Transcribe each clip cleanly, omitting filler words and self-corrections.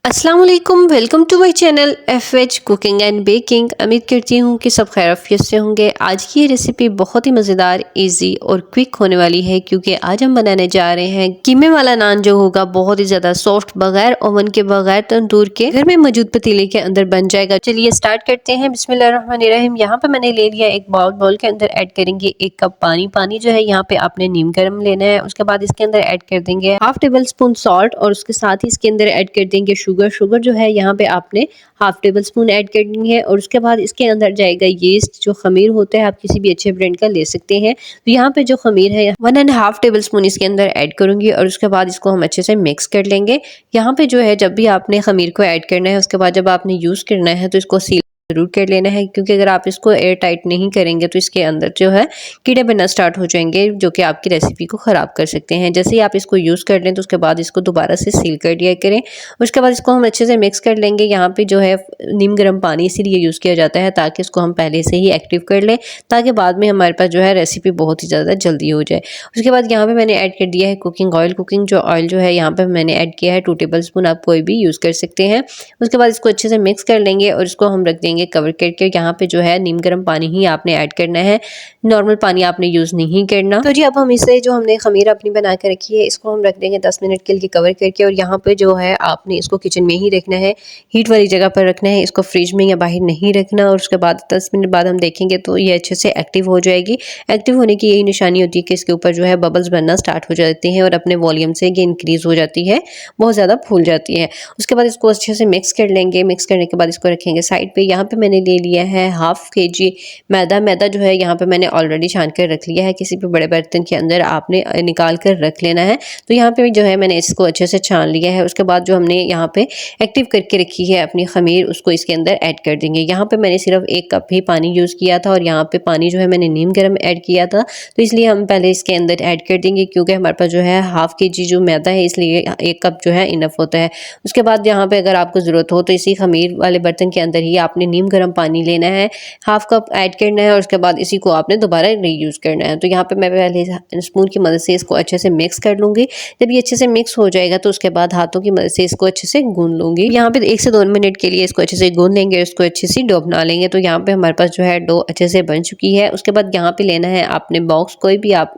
अस्सलाम वालेकुम, welcome to my channel FH cooking and baking. उम्मीद करती हूँ कि सब खैरियत से होंगे। आज की ये रेसिपी बहुत ही मज़ेदार, इजी और क्विक होने वाली है क्योंकि आज हम बनाने जा रहे हैं कीमे वाला नान जो होगा बहुत ही ज़्यादा सॉफ्ट, बगैर ओवन के, बगैर तंदूर के, घर में मौजूद पतीले के अंदर बन जाएगा। चलिए स्टार्ट करते हैं। बिस्मिल्लाहिर्रहमानिर्रहीम। यहाँ पे मैंने ले लिया एक बाउल के अंदर ऐड करेंगे 1 कप पानी। पानी जो है यहाँ पे आपने नीम गर्म लेना है। उसके बाद इसके अंदर ऐड कर देंगे हाफ टेबल स्पून सॉल्ट और उसके साथ ही इसके अंदर ऐड कर देंगे शुगर जो है यहाँ पे आपने हाफ टेबल स्पून ऐड करनी है। और उसके बाद इसके अंदर जाएगा यीस्ट, जो खमीर होता है, आप किसी भी अच्छे ब्रांड का ले सकते हैं। तो यहाँ पे जो खमीर है 1.5 टेबल स्पून इसके अंदर ऐड करूंगी और उसके बाद इसको हम अच्छे से मिक्स कर लेंगे। यहाँ पे जो है जब भी आपने खमीर को ऐड करना है, उसके बाद जब आपने यूज करना है तो इसको सील जरूर कर लेना है, क्योंकि अगर आप इसको एयर टाइट नहीं करेंगे तो इसके अंदर जो है कीड़े बनना स्टार्ट हो जाएंगे, जो कि आपकी रेसिपी को ख़राब कर सकते हैं। जैसे ही आप इसको यूज़ कर लें तो उसके बाद इसको दोबारा से सील कर दिया करें। उसके बाद इसको हम अच्छे से मिक्स कर लेंगे। यहाँ पे जो है नीम गर्म पानी इसीलिए यूज़ किया जाता है ताकि इसको हम पहले से ही एक्टिव कर लें, ताकि बाद में हमारे पास जो है रेसिपी बहुत ही ज़्यादा जल्दी हो जाए। उसके बाद यहाँ पर मैंने ऐड कर दिया है कुकिंग ऑयल। कुकिंग ऑयल जो है यहाँ पर मैंने ऐड किया है 2 टेबल स्पून, आप कोई भी यूज़ कर सकते हैं। उसके बाद इसको अच्छे से मिक्स कर लेंगे और इसको हम रख देंगे कवर करके। यहाँ पे जो है नीम गर्म पानी ही आपने ऐड करना है, नॉर्मल पानी आपने यूज नहीं करना। तो जी अब हम इसे जो हमने खमीर अपनी बना कर रखी है इसको हम रख देंगे 10 मिनट के लिए कवर करके। और यहाँ पे जो है आपने इसको किचन में ही रखना है, हीट वाली जगह पर रखना है, इसको फ्रिज में या बाहर नहीं रखना। और उसके बाद 10 मिनट बाद हम देखेंगे तो ये अच्छे से एक्टिव हो जाएगी। एक्टिव होने की यही निशानी होती है कि इसके ऊपर जो है बबल्स बनना स्टार्ट हो जाते हैं और अपने वॉल्यूम से ये इंक्रीज हो जाती है, बहुत ज़्यादा फूल जाती है। उसके बाद इसको अच्छे से मिक्स कर लेंगे। मिक्स करने के बाद इसको रखेंगे साइड पे। यहाँ पे मैंने ले लिया है हाफ केजी मैदा जो है यहाँ पे मैंने ऑलरेडी छान कर रख लिया है। किसी भी बड़े बर्तन के अंदर आपने निकाल कर रख लेना है। तो यहाँ पे जो है मैंने इसको अच्छे से छान लिया है। उसके बाद जो हमने यहाँ पे एक्टिव करके रखी है अपनी खमीर, उसको इसके अंदर ऐड कर देंगे। यहाँ पे मैंने सिर्फ 1 कप ही पानी यूज़ किया था और यहाँ पे पानी जो है मैंने नीम गर्म ऐड किया था, तो इसलिए हम पहले इसके अंदर ऐड कर देंगे, क्योंकि हमारे पास जो है हाफ केजी जो मैदा है, इसलिए 1 कप जो है इनफ होता है। उसके बाद यहाँ पे अगर आपको ज़रूरत हो तो इसी खमीर वाले बर्तन के अंदर ही आपने नीम गर्म पानी लेना है, हाफ कप ऐड करना है और उसके बाद इसी को आपने दोबारा रीयूज करना है। तो यहाँ पे मैं पहले स्पून की मदद से इसको अच्छे से मिक्स कर लूँगी। जब ये अच्छे से मिक्स हो जाएगा तो उसके बाद हाथों की मदद से इसको अच्छे से गूंद लूँगी। यहाँ पे 1 से 2 मिनट के लिए इसको अच्छे से गूंद लेंगे, इसको अच्छी सी डो बना लेंगे। तो यहाँ पे हमारे पास जो है डो अच्छे से बन चुकी है। उसके बाद यहाँ पे लेना है आपने बॉक्स, कोई भी आप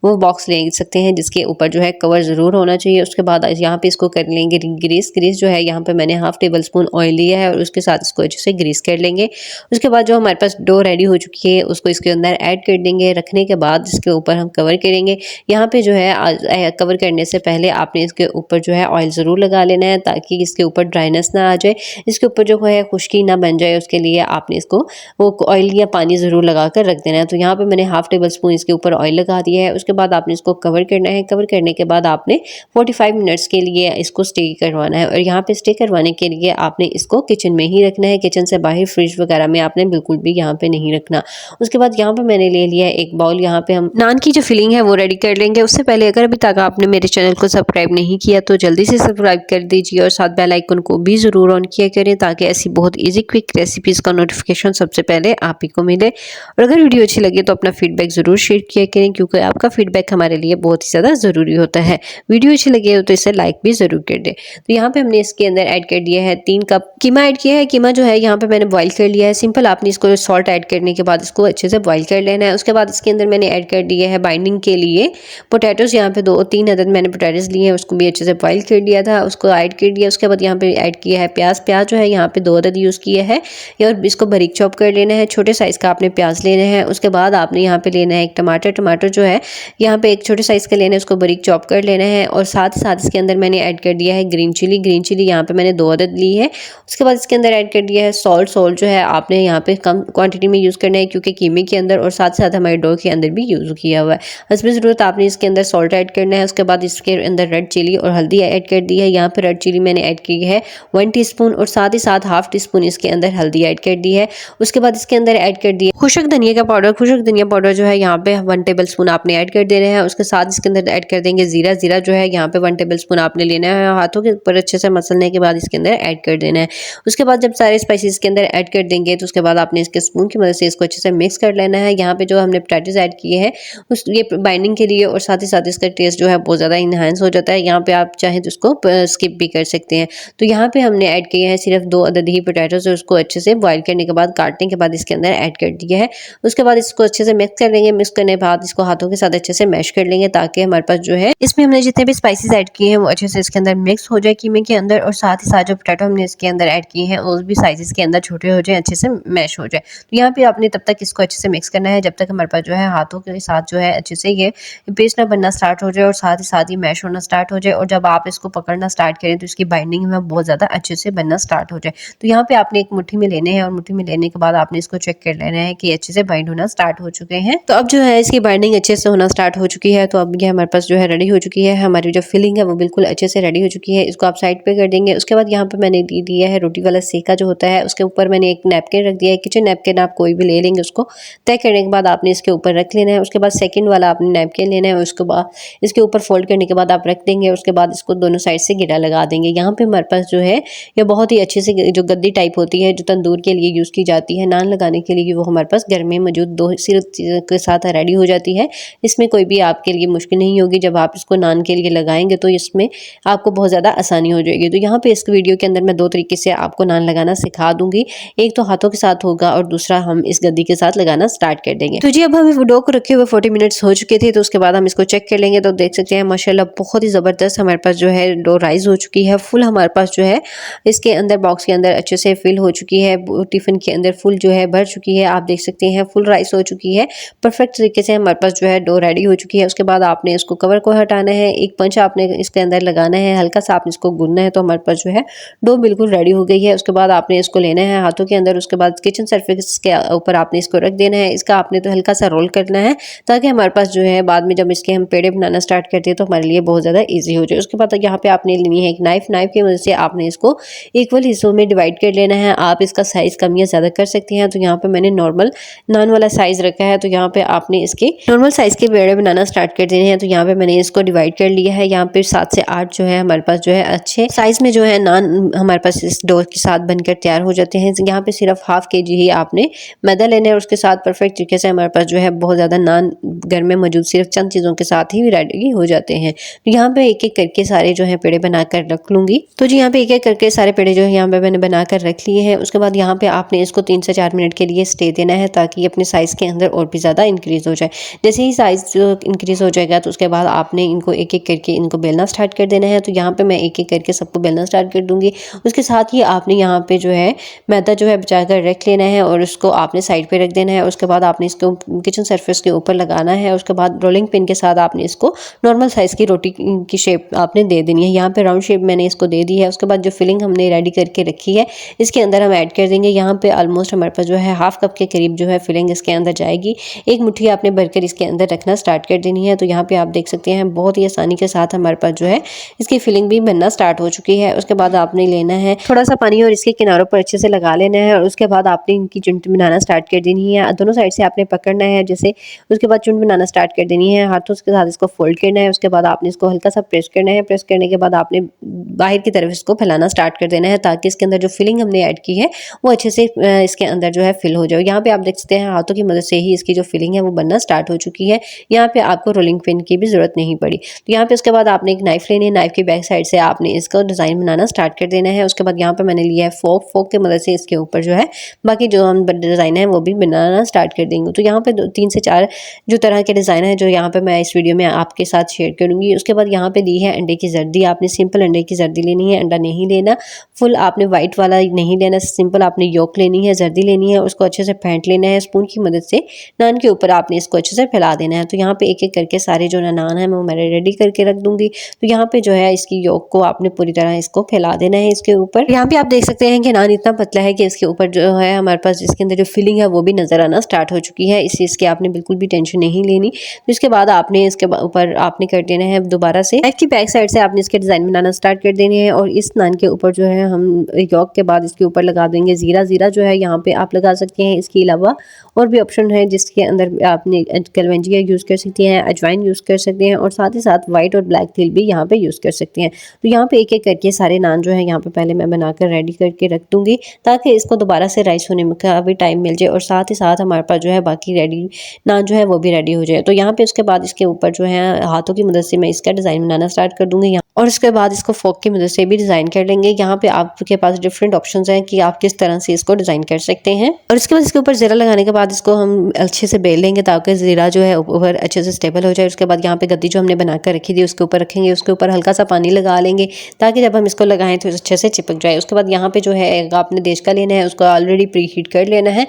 वो बॉक्स ले सकते हैं जिसके ऊपर जो है कवर ज़रूर होना चाहिए। उसके बाद यहाँ पे इसको कर लेंगे ग्रीस जो है यहाँ पे मैंने हाफ टेबल स्पून ऑयल लिया है और उसके साथ इसको अच्छे से ग्रीस कर लेंगे। उसके बाद जो हमारे पास डो रेडी हो चुकी है उसको इसके अंदर ऐड कर देंगे। रखने के बाद इसके ऊपर हम कवर करेंगे। यहाँ पे जो है कवर करने से पहले आपने इसके ऊपर जो है ऑयल ज़रूर लगा लेना है, ताकि इसके ऊपर ड्राइनेस ना आ जाए, इसके ऊपर जो है खुश्की ना बन जाए। उसके लिए आपने इसको वो ऑयल या पानी ज़रूर लगा कर रख देना है। तो यहाँ पे मैंने हाफ टेबल स्पून इसके ऊपर ऑयल लगा दिया है। उसके बाद आपने इसको कवर करना है। कवर करने के बाद आपने 45 मिनट्स के लिए इसको स्टे करवाना है। और यहाँ पे स्टे करवाने के लिए आपने इसको किचन में ही रखना है, किचन से बाहर फ्रिज वगैरह में आपने बिल्कुल भी यहाँ पे नहीं रखना। उसके बाद यहाँ पे मैंने ले लिया एक बाउल। यहाँ पे हम नान की जो फिलिंग है वो रेडी कर लेंगे। उससे पहले अगर अभी तक आपने मेरे चैनल को सब्सक्राइब नहीं किया तो जल्दी से सब्सक्राइब कर दीजिए और साथ बेल आइकन को भी ज़रूर ऑन किया करें, ताकि ऐसी बहुत ईजी क्विक रेसिपीज़ का नोटिफिकेशन सबसे पहले आप ही को मिले। और अगर वीडियो अच्छी लगे तो अपना फीडबैक ज़रूर शेयर किया करें, क्योंकि आपका फीडबैक हमारे लिए बहुत ही ज़्यादा ज़रूरी होता है। वीडियो अच्छी लगे हो तो इसे लाइक भी ज़रूर कर दें। तो यहाँ पे हमने इसके अंदर ऐड कर दिया है 3 कप कीमा ऐड किया है। कीमा जो है यहाँ पे मैंने बॉईल कर लिया है। सिंपल आपने इसको सॉल्ट ऐड करने के बाद इसको अच्छे से बॉईल कर लेना है। उसके बाद इसके अंदर मैंने ऐड कर दिया है बाइंडिंग के लिए पोटैटोज। यहाँ पे 2-3 अदद मैंने पोटैटोज लिए हैं, उसको भी अच्छे से बॉईल कर दिया था, उसको ऐड कर दिया। उसके बाद यहाँ पे ऐड किया है प्याज जो है यहाँ पे 2 अदद यूज़ किया है और इसको बारीक चॉप कर लेना है। छोटे साइज़ का आपने प्याज लेना है। उसके बाद आपने यहाँ पे लेना है एक टमाटर जो है यहाँ पे एक छोटे साइज़ का लेना है, उसको बारीक चॉप कर लेना है। और साथ ही साथ इसके अंदर मैंने ऐड कर दिया है ग्रीन चिली यहाँ पे मैंने 2 अदद ली है। उसके बाद इसके अंदर ऐड कर दिया है सॉल्ट जो है आपने यहाँ पे कम क्वांटिटी में यूज़ करना है, क्योंकि कीमे के अंदर और साथ साथ हमारे डो के अंदर भी यूज़ किया हुआ है। हस्ब ज़रूरत आपने इसके अंदर सॉल्ट ऐड करना है। उसके बाद इसके अंदर रेड चिली और हल्दी ऐड कर दी है। यहाँ पे रेड चिली मैंने ऐड की है 1 टीस्पून और साथ ही साथ हाफ टीस्पून इसके अंदर हल्दी ऐड कर दी है। उसके बाद इसके अंदर ऐड कर दिया खुशक धनिया का पाउडर। खुशक धनिया पाउडर जो है यहाँ पे 1 टेबल स्पून आपने ऐड कर देना है। उसके साथ इसके अंदर ऐड कर देंगे जीरा जो है यहाँ पे 1 टेबल स्पून आपने लेना है। हाथों के ऊपर अच्छे से मसलने के बाद इसके अंदर ऐड कर देना है। उसके बाद जब सारे स्पाइसेस के अंदर अंदर ऐड कर देंगे तो उसके बाद आपने इसके स्पून की मदद से इसको अच्छे से मिक्स कर लेना है। यहाँ पे जो हमने पोटैटोज़ ऐड किए हैं उस ये बाइंडिंग के लिए और साथ ही साथ इसका टेस्ट जो है बहुत ज़्यादा इन्हांस हो जाता है। यहाँ पे आप चाहें तो इसको स्किप भी कर सकते हैं। तो यहाँ पे हमने ऐड किए हैं सिर्फ 2 अदद ही पोटैटोज़, उसको अच्छे से बॉयल करने के बाद काटने के बाद इसके अंदर ऐड कर दिया है। उसके बाद इसको अच्छे से मिक्स कर लेंगे। मिक्स करने के बाद इसको हाथों के साथ अच्छे से मैश कर लेंगे ताकि हमारे पास जो है इसमें हमने जितने भी स्पाइसेस ऐड किए हैं वो अच्छे से इसके अंदर मिक्स हो जाए कीमे के अंदर, और साथ ही साथ जो पोटैटो हमने इसके अंदर ऐड किए हैं वो भी साइजेस के अंदर छोटे हो जाए, अच्छे से मैश हो जाए। तो यहाँ पे आपने तब तक इसको अच्छे से मिक्स करना है जब तक हमारे पास जो है हाथों के साथ जो है अच्छे से ये पेस्ट ना बनना स्टार्ट हो जाए और साथ ही मैश होना स्टार्ट हो जाए। और जब आप इसको पकड़ना स्टार्ट करें तो इसकी बाइंडिंग में बहुत ज़्यादा अच्छे से बनना स्टार्ट हो जाए। तो यहाँ पे आपने एक मुट्ठी में लेने हैं और मुट्ठी में लेने के बाद आपने इसको चेक कर लेना है कि अच्छे से बाइंड होना स्टार्ट हो चुके हैं। तो अब जो है इसकी बाइंडिंग अच्छे से होना स्टार्ट हो चुकी है। तो अब ये हमारे पास जो है रेडी हो चुकी है। हमारी जो फिलिंग है वो बिल्कुल अच्छे से रेडी हो चुकी है। इसको आप साइड पे कर देंगे। उसके बाद यहाँ पे मैंने दिया है रोटी वाला सेका जो होता है, उसके ऊपर मैंने एक नैपकिन रख दिया है। किचन नैपकिन आप कोई भी ले लेंगे, उसको तय करने के बाद आपने इसके ऊपर रख लेना है। उसके बाद सेकंड वाला आपने नैपकिन लेना है, उसके बाद इसके ऊपर फोल्ड करने के बाद आप रख देंगे। उसके बाद इसको दोनों साइड से घेरा लगा देंगे। यहाँ पे हमारे पास जो है ये बहुत ही अच्छे से जो गद्दी टाइप होती है जो तंदूर के लिए यूज़ की जाती है नान लगाने के लिए, वो हमारे पास घर में मौजूद 2 सिर्फ चीज़ों के साथ रेडी हो जाती है। इसमें कोई भी आपके लिए मुश्किल नहीं होगी। जब आप इसको नान के लिए लगाएंगे तो इसमें आपको बहुत ज़्यादा आसानी हो जाएगी। तो यहाँ पे इस वीडियो के अंदर मैं 2 तरीके से आपको नान लगाना सिखा दूंगी। एक तो हाथों के साथ होगा और दूसरा हम इस गद्दी के साथ लगाना स्टार्ट कर देंगे। तो जी अब हमें डो को रखे हुए 40 मिनट्स हो चुके थे। तो उसके बाद हम इसको चेक कर लेंगे तो देख सकते हैं माशाल्लाह बहुत ही ज़बरदस्त हमारे पास जो है डो राइज हो चुकी है। फुल हमारे पास जो है इसके अंदर बॉक्स के अंदर अच्छे से फिल हो चुकी है। टिफिन के अंदर फुल जो है भर चुकी है। आप देख सकते हैं फुल राइस हो चुकी है। परफेक्ट तरीके से हमारे पास जो है डो रेडी हो चुकी है। उसके बाद आपने इसको कवर को हटाना है, एक पंच आपने इसके अंदर लगाना है, हल्का सा आपने इसको गूंदना है। तो हमारे पास जो है डो बिल्कुल रेडी हो गई है। उसके बाद आपने इसको लेना है हाथों के अंदर। उसके बाद किचन सरफेस के ऊपर आपने इसको रख देना है। इसका आपने तो हल्का सा रोल करना है ताकि हमारे पास जो है बाद में जब इसके हम पेड़े बनाना स्टार्ट करते हैं तो हमारे लिए बहुत ज़्यादा ईजी हो जाए। उसके बाद यहाँ पे आपने लेनी है एक नाइफ की मदद से आपने इसको इक्वल हिस्सों में डिवाइड कर लेना है। आप इसका साइज़ कम या ज़्यादा कर सकते हैं। तो यहाँ पे मैंने नॉर्मल नान वाला साइज़ रखा है। तो यहाँ पे आपने इसके नॉर्मल साइज़ के पेड़े बनाना स्टार्ट कर देने हैं। तो यहाँ पे मैंने इसको डिवाइड कर लिया है। यहाँ पे 7 से 8 जो है हमारे पास जो है अच्छे साइज़ में जो है नान हमारे पास इस डो के साथ बनकर तैयार हो जाते हैं। यहाँ पे सिर्फ ½ kg ही आपने मैदा लेना है और उसके साथ परफेक्ट तरीके से हमारे पास जो है बहुत ज़्यादा नान घर में मौजूद सिर्फ चंद चीज़ों के साथ ही रेडी हो जाते हैं। तो यहाँ पे एक एक करके सारे जो है पेड़े बनाकर रख लूँगी। तो जी यहाँ पे एक एक करके सारे पेड़े जो है यहाँ पे मैंने बनाकर रख लिए हैं। उसके बाद यहाँ पे आपने इसको 3 से 4 मिनट के लिए स्टे देना है ताकि अपने साइज़ के अंदर और भी ज़्यादा इंक्रीज़ हो जाए। जैसे ही साइज़ इंक्रीज़ हो जाएगा तो उसके बाद आपने इनको एक एक करके इनको बेलना स्टार्ट कर देना है। तो यहाँ पे मैं एक एक करके सबको बेलना स्टार्ट कर दूँगी। उसके साथ ही आपने यहाँ पे जो है मैदा जो है बचा कर रख लेना है और उसको आपने साइड पे रख देना है। उसके बाद आपने इसको किचन सरफेस के ऊपर लगाना है। उसके बाद रोलिंग पिन के साथ आपने इसको नॉर्मल साइज़ की रोटी की शेप आपने दे देनी है। यहाँ पे राउंड शेप मैंने इसको दे दी है। उसके बाद जो फिलिंग हमने रेडी करके रखी है इसके अंदर हम ऐड कर देंगे। यहाँ पे ऑलमोस्ट हमारे पास जो है ½ कप के करीब जो है फिलिंग इसके अंदर जाएगी। एक मुट्ठी आपने भरकर इसके अंदर रखना स्टार्ट कर देनी है। तो यहाँ पे आप देख सकते हैं बहुत ही आसानी के साथ हमारे पास जो है इसकी फिलिंग भी बनना स्टार्ट हो चुकी है। उसके बाद आपने लेना है थोड़ा सा पानी और इसके किनारों पर अच्छे से लगा लेना है और उसके बाद आपने इनकी चुंट बनाना स्टार्ट कर देनी है। दोनों साइड से आपने पकड़ना है जैसे, उसके बाद चुंट बनाना स्टार्ट कर देनी है। हाथों के साथ इसको फोल्ड करना है। उसके बाद आपने इसको हल्का सा प्रेस करना है। प्रेस करने के बाद आपने बाहर की तरफ इसको फैलाना स्टार्ट कर देना है ताकि इसके अंदर जो फिलिंग हमने ऐड की है वो अच्छे से इसके अंदर जो है फिल हो जाए। यहाँ पे आप देख सकते हैं हाथों की मदद से ही इसकी जो फिलिंग है वो बनना स्टार्ट हो चुकी है। यहाँ पे आपको रोलिंग पिन की भी जरूरत नहीं पड़ी। तो यहाँ पे उसके बाद आपने एक नाइफ लेनी है। नाइफ की बैक साइड से आपने इसका डिज़ाइन बनाना स्टार्ट कर देना है। उसके बाद यहाँ पे मैंने लिया है फोक की मदद से इसके ऊपर जो है बाकी जो हम डिज़ाइन है वो भी बनाना स्टार्ट कर देंगे। तो यहाँ पे 3 से 4 जो तरह के डिज़ाइन है जो यहाँ पे मैं इस वीडियो में आपके साथ शेयर करूँगी। उसके बाद यहाँ पे ली है अंडे की जर्दी। आपने सिंपल अंडे की जर्दी लेनी है, अंडा नहीं लेना। फुल आपने वाइट वाला नहीं लेना, सिंपल आपने योक लेनी है, जर्दी लेनी है। उसको अच्छे से फेंट लेना है। स्पून की मदद से नान के ऊपर आपने इसको अच्छे से फैला देना है। तो यहाँ पे एक एक करके सारे जो नान है वो मैंने रेडी करके रख दूंगी। तो यहाँ पे जो है इसकी योक को आपने पूरी तरह इसको फैला देना है इसके ऊपर। यहाँ पे आप देख सकते हैं कि नान इतना पतला है कि इसके ऊपर जो है हमारे पास इसके अंदर जो फिलिंग है वो भी नजर आना स्टार्ट हो चुकी है। इस चीज़ की आपने बिल्कुल भी टेंशन नहीं लेनी। तो इसके बाद आपने इसके ऊपर आपने कर देना है दोबारा से नाइफ की बैक साइड से आपने इसके डिज़ाइन बनाना स्टार्ट कर देने हैं और इस नान के ऊपर जो है हम योक के बाद इसके ऊपर लगा देंगे जीरा। जीरा जो है यहाँ पे आप लगा सकते हैं। इसके अलावा और भी ऑप्शन है जिसके अंदर आपने कलवंजिया यूज़ कर सकते हैं, अजवाइन यूज़ कर सकते हैं और साथ ही साथ वाइट और ब्लैक तिल भी यहाँ पे यूज़ कर सकते हैं। तो यहाँ पे एक एक करके सारे नान जो है यहाँ पे पहले मैं बनाकर रेडी करके रख दूंगी ताकि इसको दोबारा से राइस होने में का भी टाइम मिल जाए और साथ ही साथ हमारे पास जो है बाकी रेडी नान जो है वो भी रेडी हो जाए। तो यहाँ पे उसके बाद इसके ऊपर जो है हाथों की मदद से मैं इसका डिज़ाइन बनाना स्टार्ट कर दूँगी और उसके बाद इसको फोक की मदद से भी डिज़ाइन कर लेंगे। यहाँ पे आपके पास डिफरेंट ऑप्शंस हैं कि आप किस तरह से इसको डिज़ाइन कर सकते हैं। और इसके बाद इसके ऊपर ज़ीरा लगाने के बाद इसको हम अच्छे से बेल लेंगे ताकि ज़ीरा जो है ऊपर अच्छे से स्टेबल हो जाए। उसके बाद यहाँ पे गद्दी जो हमने बना कर रखी थी उसके ऊपर रखेंगे, उसके ऊपर हल्का सा पानी लगा लेंगे ताकि जब हम इसको लगाएं तो अच्छे से चिपक जाए। उसके बाद यहाँ पे जो है आपने देश का लेना है, उसको ऑलरेडी प्री हीट कर लेना है।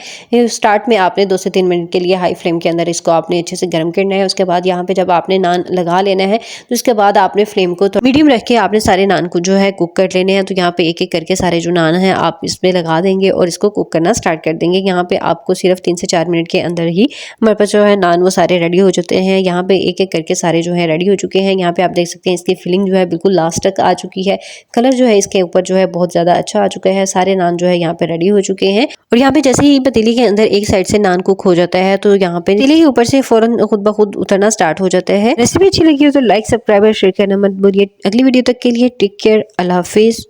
स्टार्ट में आपने 2 से 3 मिनट के लिए हाई फ्लेम के अंदर इसको आपने अच्छे से गर्म करना है। उसके बाद यहाँ पे जब आपने नान लगा लेना है तो उसके बाद आपने फ्लेम को तो मीडियम रख के आपने सारे नान को जो है कुक कर लेने हैं। तो यहाँ पे एक एक करके सारे जो नान हैं आप इसमें लगा देंगे और इसको कुक करना स्टार्ट कर देंगे। यहाँ पे आपको सिर्फ 3 से 4 मिनट के अंदर ही हमारे पास जो है नान वो सारे रेडी हो जाते हैं। यहाँ पे एक एक करके सारे जो है रेडी हो चुके हैं। यहाँ पे आप देख सकते हैं इसकी फिलिंग जो है बिल्कुल लास्ट तक आ चुकी है। कलर जो है इसके ऊपर जो है बहुत ज़्यादा अच्छा आ चुका है। सारे नान जो है यहाँ पे रेडी हो चुके हैं और यहाँ पे जैसे ही पतीली के अंदर एक साइड से नान कुक हो जाता है तो यहाँ पे पतीली के ऊपर से फौरन खुद ब खुद उतरना स्टार्ट हो जाता है। रेसिपी अच्छी लगी हो तो लाइक, सब्सक्राइब और शेयर करना मत भूलिए। अगली वीडियो तक के लिए टेक केयर, अल्लाह हाफिज।